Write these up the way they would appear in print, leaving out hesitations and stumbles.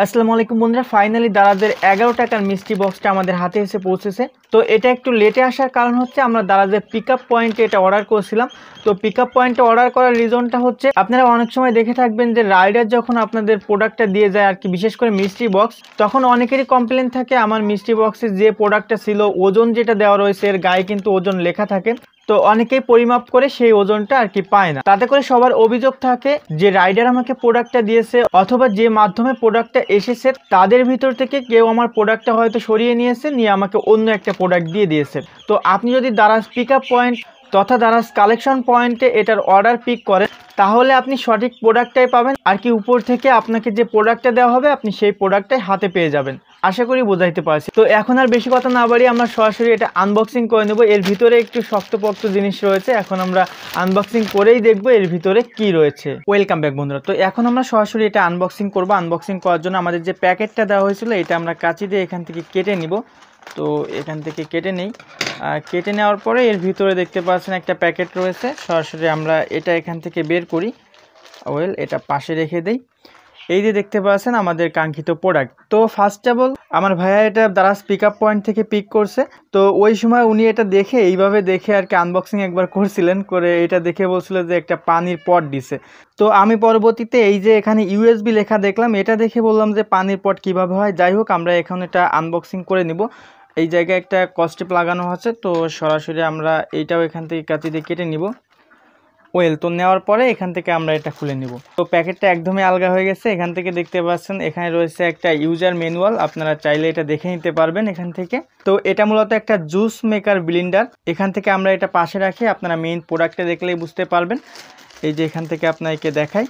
আসসালামু আলাইকুম বন্ধুরা, ফাইনালি দারাজের 11 টাকার মিষ্টি বক্সটা আমাদের হাতে এসে পৌঁছেছে। তো এটা একটু লেটে আসার কারণ হচ্ছে আমরা দারাজের পিকআপ পয়েন্টে এটা অর্ডার করেছিলাম। তো পিকআপ পয়েন্টে অর্ডার করার রিজনটা হচ্ছে, আপনারা অনেক সময় দেখে থাকবেন যে রাইডার যখন আপনাদের প্রোডাক্টটা দিয়ে যায় আর কি, বিশেষ করে মিষ্টি বক্স, তখন অনেকেরই কমপ্লেন থাকে আমার মিষ্টি বক্সে যে প্রোডাক্টটা ছিল ওজন যেটা দেওয়া রয়েছে এর গায়ে কিন্তু ওজন লেখা থাকে। তো অনেকেই পরিমাপ করে সেই ওজনটা আর কি পায় না। তাতে করে সবার অভিযোগ থাকে যে রাইডার আমাকে প্রোডাক্টটা দিয়েছে অথবা যে মাধ্যমে প্রোডাক্টটা এসেছে তাদের ভিতর থেকে কেউ আমার প্রোডাক্টটা হয়তো সরিয়ে নিয়েছে, নিয়ে আমাকে অন্য একটা প্রোডাক্ট দিয়ে দিয়েছে। তো আপনি যদি দারাজ পিকআপ পয়েন্ট তথা দারাজ কালেকশন পয়েন্টে এটার অর্ডার পিক করেন তাহলে আপনি সঠিক প্রোডাক্টটাই পাবেন আর কি, উপর থেকে আপনাকে যে প্রোডাক্টটা দেওয়া হবে আপনি সেই প্রোডাক্টটাই হাতে পেয়ে যাবেন। আশা করি বোঝাইতে পারছি। তো এখন আর বেশি কথা না বাড়িয়ে আমরা সরাসরি এটা আনবক্সিং করে নেব। এর ভিতরে একটু শক্তপোক্ত জিনিস রয়েছে, এখন আমরা আনবক্সিং করেই দেখব এর ভিতরে কি রয়েছে। ওয়েলকাম ব্যাক বন্ধুরা। তো এখন আমরা সরাসরি এটা আনবক্সিং করব। আনবক্সিং করার জন্য আমাদের যে প্যাকেটটা দেওয়া হয়েছিল এটা আমরা কাঁচি দিয়ে এখান থেকে কেটে নিব। তো এখান থেকে কেটে নেই, কেটে নেওয়ার পরে এর ভিতরে দেখতে পাচ্ছেন একটা প্যাকেট রয়েছে। সরাসরি আমরা এটা এখান থেকে বের করি। এটা পাশে রেখে দেই। এই যে দেখতে পাচ্ছেন আমাদের কাঙ্ক্ষিত প্রোডাক্ট। তো ফার্স্ট অফ অল আমার ভাইয়া এটা দারাজ পিকআপ পয়েন্ট থেকে পিক করছে। তো ওই সময় উনি এটা দেখে এইভাবে দেখে আর কি আনবক্সিং একবার করছিলেন, করে এটা দেখে বলছিল যে একটা পানির পট দিছে। তো আমি পরবর্তীতে এই যে এখানে ইউএসবি লেখা দেখলাম, এটা দেখে বললাম যে পানির পট কিভাবে হয়। যাই হোক, আমরা এখন এটা আনবক্সিং করে নিব। এই জায়গায় একটা কস্টেপ লাগানো আছে, তো সরাসরি আমরা এইটাও এখান থেকে কাঁচি দিয়ে কেটে নিব। তো নেওয়ার পরে এখান থেকে আমরা এটা খুলে নিব। তো প্যাকেটটা একদমই আলগা হয়ে গেছে। এখান থেকে দেখতে পাচ্ছেন এখানে রয়েছে একটা ইউজার ম্যানুয়াল, আপনারা চাইলে এটা দেখে নিতে পারবেন এখান থেকে। তো এটা মূলত একটা জুস মেকার ব্লেন্ডার। এখান থেকে আমরা এটা পাশে রাখি, আপনারা মেইন প্রোডাক্টটা দেখলেই বুঝতে পারবেন। এই যে এখান থেকে আপনাকে দেখাই।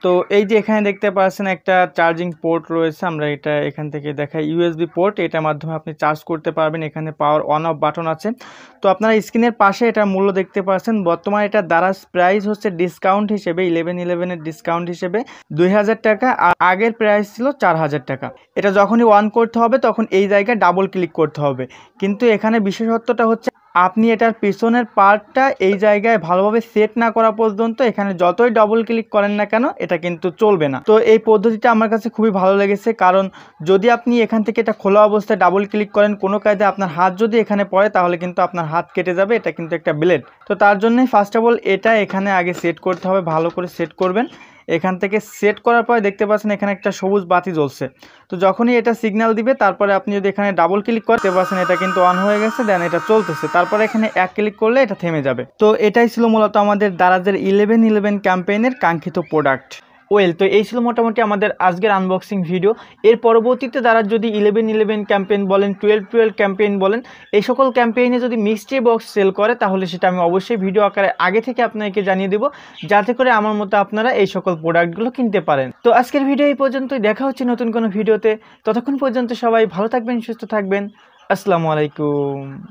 তো এই যে এখানে দেখতে পাচ্ছেন একটা চার্জিং পোর্ট রয়েছে, আমরা এটা এখান থেকে দেখাই। ইউএসবি পোর্ট, এটার মাধ্যমে আপনি চার্জ করতে পারবেন। এখানে পাওয়ার অন অফ বাটন আছে। তো আপনারা স্ক্রিনের পাশে এটার মূল্য দেখতে পাচ্ছেন। বর্তমানে এটা দারাজ প্রাইস হচ্ছে ডিসকাউন্ট হিসেবে 11/11-এর ডিসকাউন্ট হিসেবে 2000 টাকা, আর আগের প্রাইস ছিল 4000 টাকা। এটা যখনই অন করতে হবে তখন এই জায়গায় ডাবল ক্লিক করতে হবে। কিন্তু এখানে বিশেষত্বটা হচ্ছে আপনি এটার পিছনের পার্টটা এই জায়গায় ভালোভাবে সেট না করা পর্যন্ত এখানে যতই ডবল ক্লিক করেন না কেন এটা কিন্তু চলবে না। তো এই পদ্ধতিটা আমার কাছে খুবই ভালো লেগেছে, কারণ যদি আপনি এখান থেকে এটা খোলা অবস্থায় ডাবল ক্লিক করেন, কোনো কায়দায় আপনার হাত যদি এখানে পড়ে তাহলে কিন্তু আপনার হাত কেটে যাবে। এটা কিন্তু একটা ব্লেড। তো তার জন্যই ফার্স্ট অফ অল এটা এখানে আগে সেট করতে হবে, ভালো করে সেট করবেন। এখান থেকে সেট করার পরে দেখতে পাচ্ছেন এখানে একটা সবুজ বাতি জ্বলছে। তো যখনই এটা সিগন্যাল দিবে তারপরে আপনি যদি এখানে ডাবল ক্লিক করতে পারছেন এটা কিন্তু অন হয়ে গেছে, দেন এটা চলতেছে। তারপরে এখানে এক ক্লিক করলে এটা থেমে যাবে। তো এটাই ছিল মূলত আমাদের দারাজের 11/11 ক্যাম্পেইনের কাঙ্ক্ষিত প্রোডাক্ট। তো এই ছিল মোটামুটি আমাদের আজকের আনবক্সিং ভিডিও। এর পরবর্তীতে দারাজ যদি 11/11 ক্যাম্পেইন বলেন, 12/12 ক্যাম্পেইন বলেন, এই সকল ক্যাম্পেইনে যদি মিষ্টি বক্স সেল করে তাহলে সেটা আমি অবশ্যই ভিডিও আকারে আগে থেকে আপনাকে জানিয়ে দেবো, যাতে করে আমার মতো আপনারা এই সকল প্রোডাক্টগুলো কিনতে পারেন। তো আজকের ভিডিও এই পর্যন্তই, দেখা হচ্ছে নতুন কোনো ভিডিওতে। ততক্ষণ পর্যন্ত সবাই ভালো থাকবেন, সুস্থ থাকবেন। আসসালামু আলাইকুম।